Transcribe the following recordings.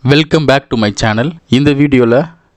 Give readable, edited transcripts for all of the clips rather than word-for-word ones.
Welcome back to my channel. இந்த வீடியோவில்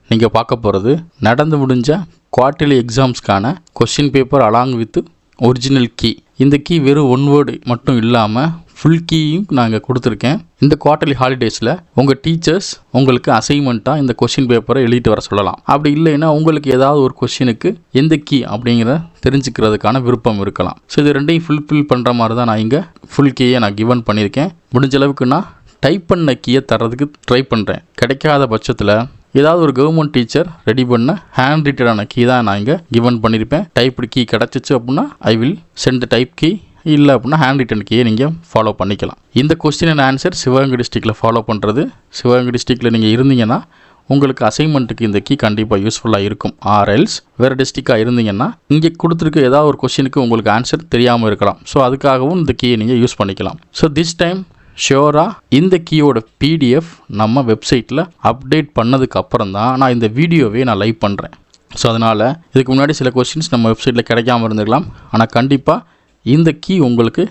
நீங்கள் பார்க்க போகிறது நடந்து முடிஞ்ச குவார்ட்டர்லி எக்ஸாம்ஸ்க்கான question paper along with original key. இந்த கீ வெறும் ஒன் வேர்டு மட்டும் இல்லாமல் ஃபுல் கீயும் நாங்கள் கொடுத்துருக்கேன். இந்த குவார்ட்டர்லி ஹாலிடேஸில் உங்கள் டீச்சர்ஸ் உங்களுக்கு அசைன்மெண்ட்டாக இந்த கொஸ்டின் பேப்பரை எழுதிட்டு வர சொல்லலாம். அப்படி இல்லைன்னா உங்களுக்கு ஏதாவது ஒரு கொஸ்டினுக்கு எந்த கீ அப்படிங்கிற தெரிஞ்சுக்கிறதுக்கான விருப்பம் இருக்கலாம். ஸோ இது ரெண்டையும் ஃபுல்ஃபில் பண்ணுற மாதிரி தான் நான் இங்கே ஃபுல் கீயை நான் கிவன் பண்ணியிருக்கேன். முடிஞ்ச அளவுக்கு நான் டைப் பண்ண கீயை தர்றதுக்கு ட்ரை பண்ணுறேன். கிடைக்காத பட்சத்தில் ஏதாவது ஒரு கவர்மெண்ட் டீச்சர் ரெடி பண்ண ஹேண்ட் ரிட்டனான கீ தான் நான் இங்கே கிவன் பண்ணியிருப்பேன். டைப்டு கீ கிடச்சிச்சு அப்படின்னா I will send type key, இல்லை அப்படின்னா ஹேண்ட் ரிட்டன் கீயை நீங்கள் ஃபாலோ பண்ணிக்கலாம். இந்த கொஸ்டின் அண்ட் ஆன்சர் சிவகங்கை டிஸ்ட்ரிக்டில் ஃபாலோ பண்ணுறது. சிவகங்கை டிஸ்ட்ரிக்டில் நீங்கள் இருந்தீங்கன்னா உங்களுக்கு அசைன்மெண்ட்டுக்கு இந்த கீ கண்டிப்பாக யூஸ்ஃபுல்லாக இருக்கும். ஆர்எல்ஸ் வேறு டிஸ்ட்ரிக்டாக இருந்தீங்கன்னா இங்கே கொடுத்துருக்க ஏதாவது ஒரு கொஸ்டினுக்கு உங்களுக்கு ஆன்சர் தெரியாமல் இருக்கலாம். ஸோ அதுக்காகவும் இந்த கீயை நீங்கள் யூஸ் பண்ணிக்கலாம். ஸோ திஸ் டைம் ஷியோராக இந்த கீயோட பிடிஎஃப் நம்ம வெப்சைட்டில் அப்டேட் பண்ணதுக்கு அப்புறம் தான் நான் இந்த வீடியோவே நான் லைவ் பண்ணுறேன். ஸோ அதனால் இதுக்கு முன்னாடி சில கொஸ்டின்ஸ் நம்ம வெப்சைட்டில் கிடைக்காம இருந்துக்கலாம். ஆனால் கண்டிப்பாக இந்த கீ உங்களுக்கு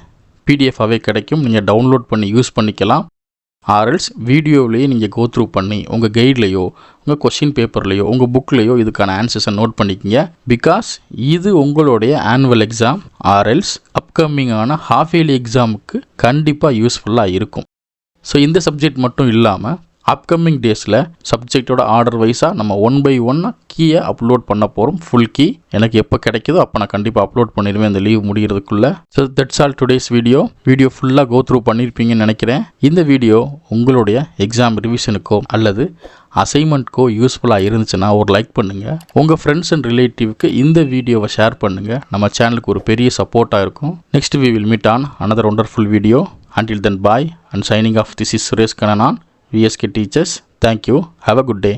பிடிஎஃபாகவே கிடைக்கும். நீங்கள் டவுன்லோட் பண்ணி யூஸ் பண்ணிக்கலாம். ஆர்எல்ஸ் வீடியோவிலேயே நீங்கள் கோ த்ரூ பண்ணி உங்கள் கைட்லேயோ உங்கள் கொஸ்டின் பேப்பர்லேயோ உங்கள் புக்லேயோ இதுக்கான ஆன்சர்ஸை நோட் பண்ணிக்கிங்க. பிகாஸ் இது உங்களுடைய ஆனுவல் எக்ஸாம் ஆர்எல்ஸ் அப்கமிங்கான ஹாஃப் இயர்லி எக்ஸாமுக்கு கண்டிப்பாக யூஸ்ஃபுல்லாக இருக்கும். ஸோ இந்த சப்ஜெக்ட் மட்டும் இல்லாமல் அப்கமிங் டேஸில் சப்ஜெக்டோட ஆர்டர் வைஸாக நம்ம 1 by 1 கீயை அப்லோட் பண்ண போகிறோம். ஃபுல் கீ எனக்கு எப்போ கிடைக்குதோ அப்போ நான் கண்டிப்பாக அப்லோட் பண்ணிடுவேன் இந்த லீவ் முடிகிறதுக்குள்ளே. So that's all today's video ஃபுல்லாக கோ த்ரூ பண்ணியிருப்பீங்கன்னு நினைக்கிறேன். இந்த வீடியோ உங்களுடைய எக்ஸாம் ரிவிஷனுக்கோ அல்லது அசைன்மெண்ட்க்கோ யூஸ்ஃபுல்லாக இருந்துச்சுன்னா ஒரு லைக் பண்ணுங்கள். உங்கள் ஃப்ரெண்ட்ஸ் அண்ட் ரிலேட்டிவ்க்கு இந்த வீடியோவை ஷேர் பண்ணுங்கள். நம்ம சேனலுக்கு ஒரு பெரிய சப்போர்ட்டாக இருக்கும். Next we will meet on another wonderful video. Until then, bye and signing off. This is Suresh Kananan, VSK Teachers. Thank you. Have a good day.